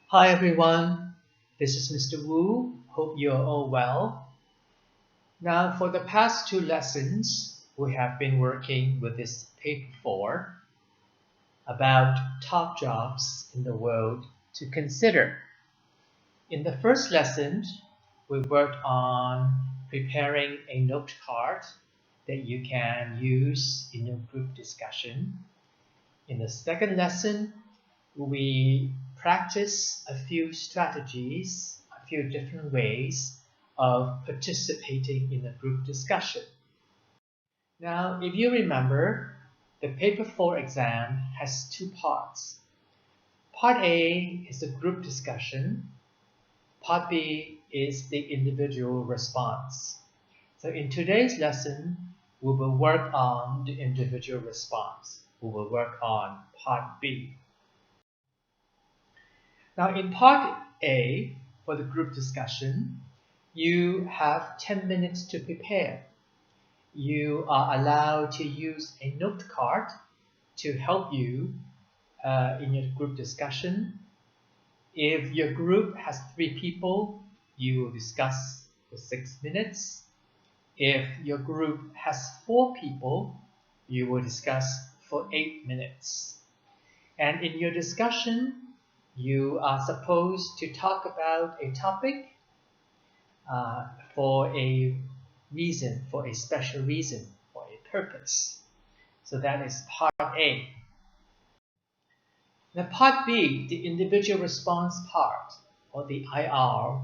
Hi everyone, this is Mr. Wu. Hope you're all well. Now, for the past two lessons, we have been working with this paper 4 about top jobs in the world to consider. In the first lesson, we worked on preparing a note card that you can use in your group discussion. In the second lesson, we practice a few strategies, a few different ways of participating in a group discussion. Now, if you remember, the paper 4 exam has two parts. Part A is the group discussion. Part B is the individual response. So in today's lesson, we will work on the individual response. We will work on part B. Now in part A, for the group discussion, you have 10 minutes to prepare. You are allowed to use a note card to help you in your group discussion. If your group has 3 people, you will discuss for 6 minutes. If your group has 4 people, you will discuss for 8 minutes. And in your discussion, you are supposed to talk about a topic for a reason, for a special reason, for a purpose. So that is part A. Now part B, the individual response part, or the IR,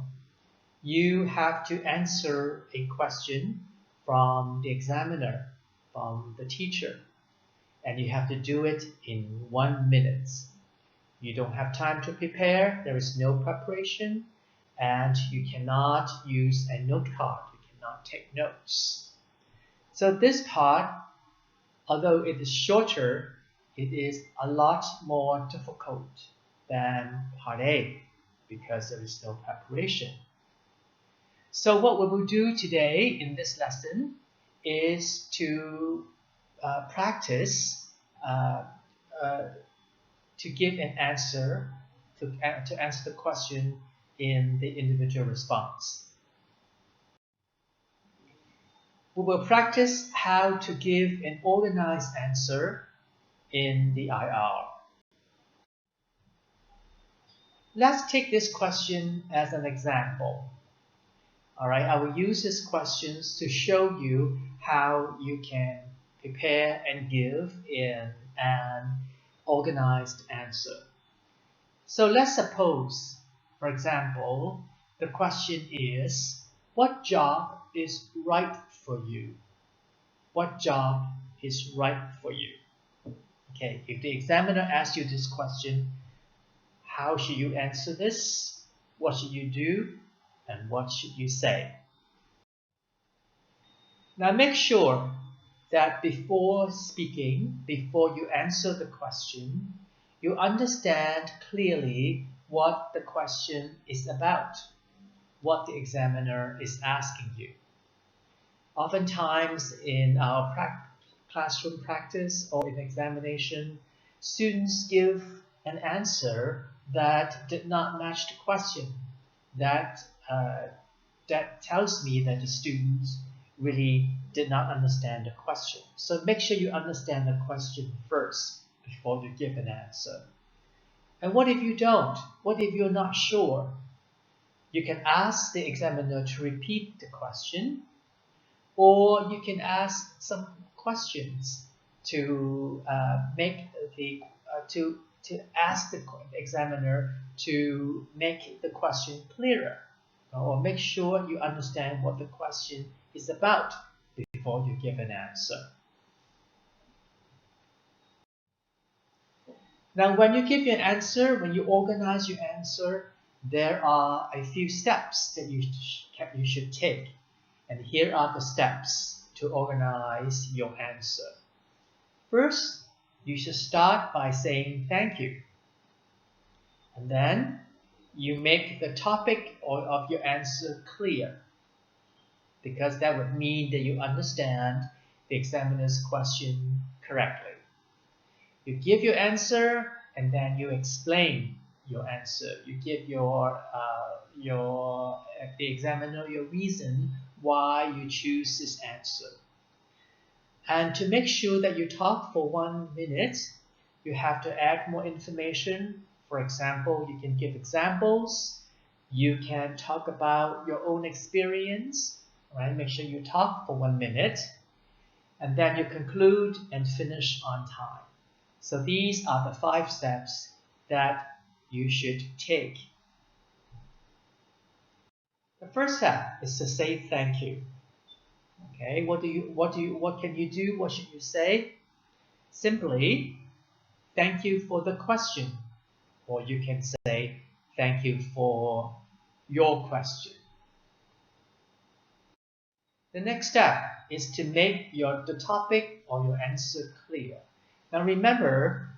you have to answer a question from the examiner, from the teacher, and you have to do it in 1 minute. You don't have time to prepare, there is no preparation, and you cannot use a note card, you cannot take notes. So this part, although it is shorter, it is a lot more difficult than part A because there is no preparation. So what we will do today in this lesson is to practice to give an answer, to answer the question in the individual response. We will practice how to give an organized answer in the IR. Let's take this question as an example. All right, I will use these questions to show you how you can prepare and give in an organized answer. So let's suppose, for example, the question is, what job is right for you? What job is right for you? Okay, if the examiner asks you this question, how should you answer this? What should you do? And what should you say? Now make sure that before speaking, before you answer the question, you understand clearly what the question is about, what the examiner is asking you. Oftentimes in our classroom practice or in examination, students give an answer that did not match the question. That tells me that the students really did not understand the question. So make sure you understand the question first before you give an answer. And what if you don't? What if you're not sure? You can ask the examiner to repeat the question, or you can ask some questions to ask the examiner to make the question clearer, or make sure you understand what the question is about before you give an answer. Now, when you give your answer, when you organize your answer, there are a few steps that you should take. And here are the steps to organize your answer. First, you should start by saying thank you. And then you make the topic of your answer clear, because that would mean that you understand the examiner's question correctly. You give your answer and then you explain your answer. You give the examiner your reason why you choose this answer. And to make sure that you talk for 1 minute, you have to add more information. For example, you can give examples. You can talk about your own experience. Right? Make sure you talk for 1 minute. And then you conclude and finish on time. So these are the 5 steps that you should take. The first step is to say thank you. Okay, what can you do? What should you say? Simply, thank you for the question. Or you can say, thank you for your question. The next step is to make the topic or your answer clear. Now remember,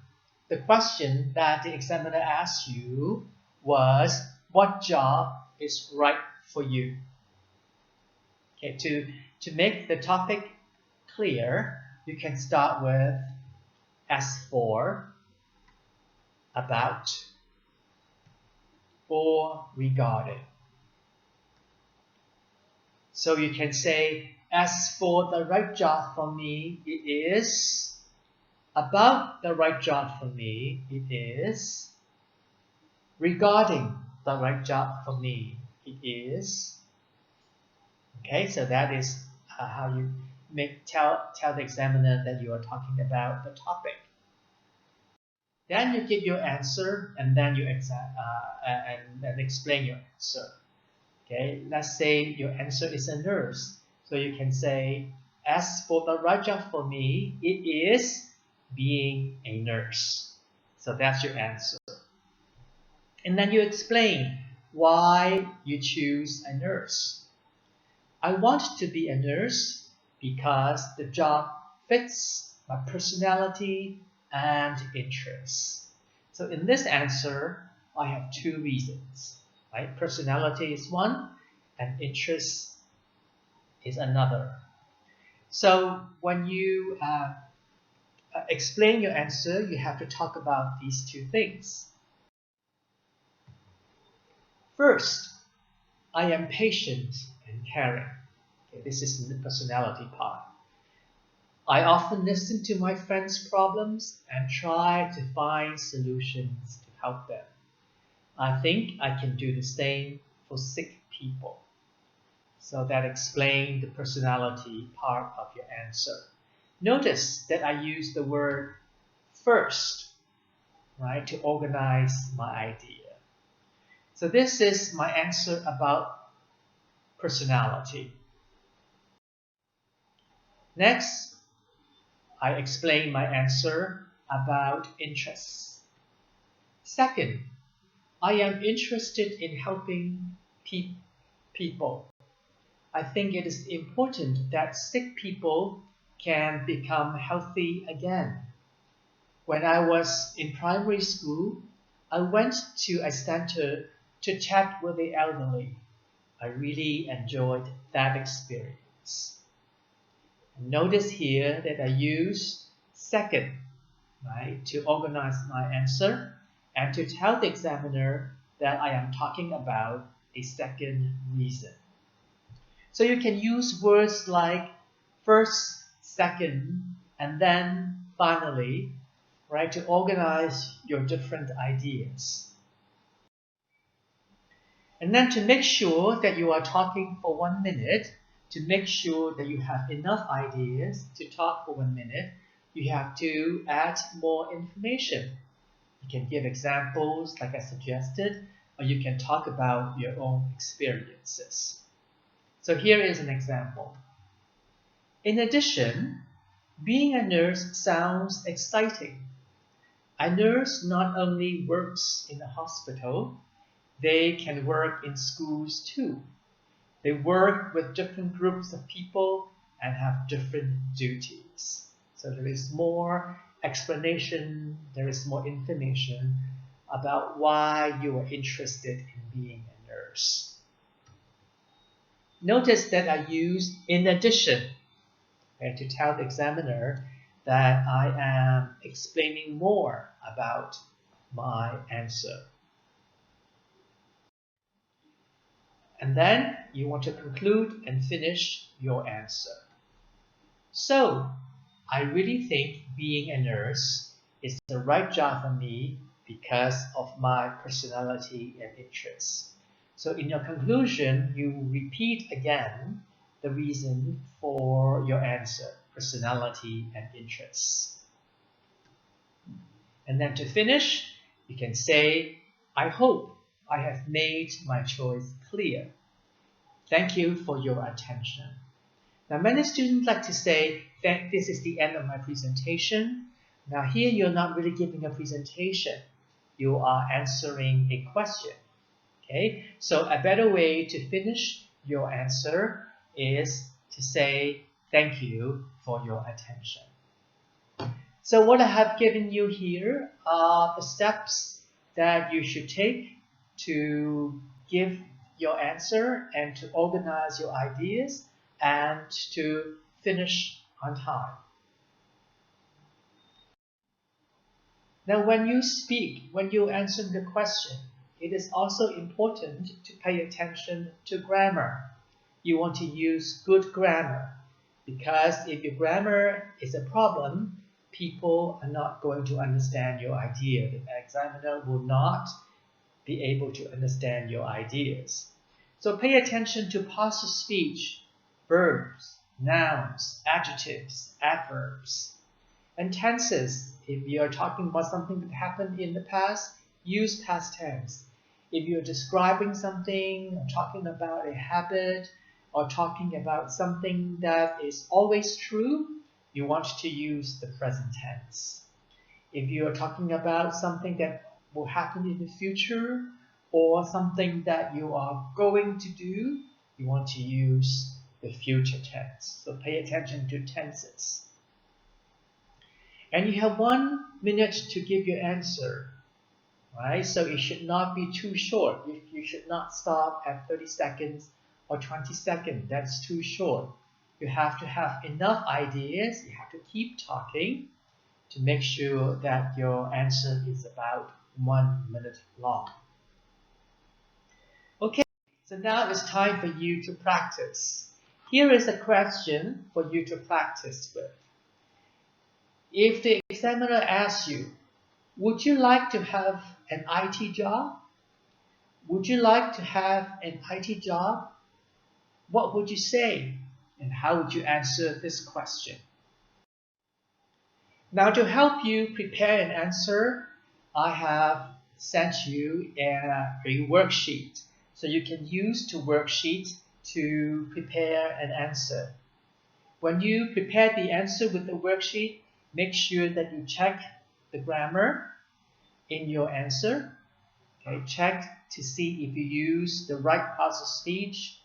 the question that the examiner asked you was, what job is right for you? Okay, to make the topic clear, you can start with as for, about, or regarding. So you can say, as for the right job for me, it is. About the right job for me, it is. Regarding the right job for me, it is. Okay, so that is how you tell the examiner that you are talking about the topic. Then you give your answer, and then you and explain your answer. Okay, let's say your answer is a nurse. So you can say, as for the right job for me, it is being a nurse. So that's your answer. And then you explain why you choose a nurse. I want to be a nurse because the job fits my personality and interests. So in this answer, I have 2 reasons. Right? Personality is one, and interest is another. So when you explain your answer, you have to talk about these 2 things. First, I am patient and caring. Okay, this is the personality part. I often listen to my friends' problems and try to find solutions to help them. I think I can do the same for sick people. So that explains the personality part of your answer. Notice that I use the word first, right, to organize my idea. So this is my answer about personality. Next, I explain my answer about interests. Second, I am interested in helping people. I think it is important that sick people can become healthy again. When I was in primary school, I went to a center to chat with the elderly. I really enjoyed that experience. Notice here that I use second, right, to organize my answer and to tell the examiner that I am talking about a second reason. So you can use words like first, second, and then finally, right, to organize your different ideas. And then to make sure that you are talking for 1 minute, to make sure that you have enough ideas to talk for 1 minute, you have to add more information. You can give examples like I suggested, or you can talk about your own experiences. So here is an example. In addition, being a nurse sounds exciting. A nurse not only works in a hospital, they can work in schools too. They work with different groups of people and have different duties. So there is more explanation, there is more information about why you are interested in being a nurse. Notice that I used in addition, okay, to tell the examiner that I am explaining more about my answer. And then you want to conclude and finish your answer. So, I really think being a nurse is the right job for me because of my personality and interests. So in your conclusion, you repeat again the reason for your answer, personality and interests. And then to finish, you can say, I hope I have made my choice clear. Thank you for your attention. Now, many students like to say that this is the end of my presentation. Now, here you're not really giving a presentation. You are answering a question. Okay, so a better way to finish your answer is to say thank you for your attention. So what I have given you here are the steps that you should take to give your answer and to organize your ideas and to finish on time. Now, when you speak, when you answer the question, it is also important to pay attention to grammar. You want to use good grammar because if your grammar is a problem, people are not going to understand your idea. The examiner will not be able to understand your ideas. So pay attention to parts of speech, verbs, nouns, adjectives, adverbs, and tenses. If you're talking about something that happened in the past, use past tense. If you're describing something, or talking about a habit, or talking about something that is always true, you want to use the present tense. If you are talking about something that will happen in the future, or something that you are going to do, you want to use the future tense. So pay attention to tenses. And you have 1 minute to give your answer, right? So it should not be too short. You should not stop at 30 seconds or 20 seconds. That's too short. You have to have enough ideas. You have to keep talking to make sure that your answer is about 1 minute long. Okay, so now it's time for you to practice. Here is a question for you to practice with. If the examiner asks you, would you like to have an IT job? Would you like to have an IT job? What would you say? And how would you answer this question? Now to help you prepare an answer, I have sent you a worksheet. So you can use the worksheet to prepare an answer. When you prepare the answer with the worksheet, make sure that you check the grammar in your answer. Okay, check to see if you use the right parts of speech,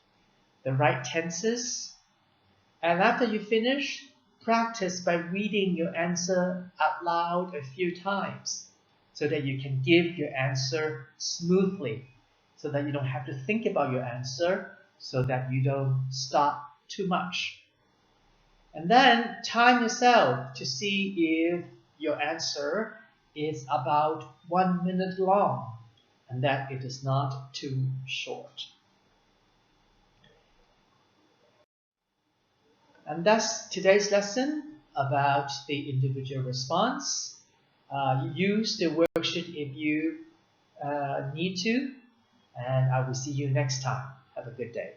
the right tenses. And after you finish, practice by reading your answer out loud a few times so that you can give your answer smoothly, so that you don't have to think about your answer, so that you don't stop too much. And then time yourself to see if your answer is about 1 minute long and that it is not too short. And that's today's lesson about the individual response. Use the worksheet if you need to, and I will see you next time. Have a good day.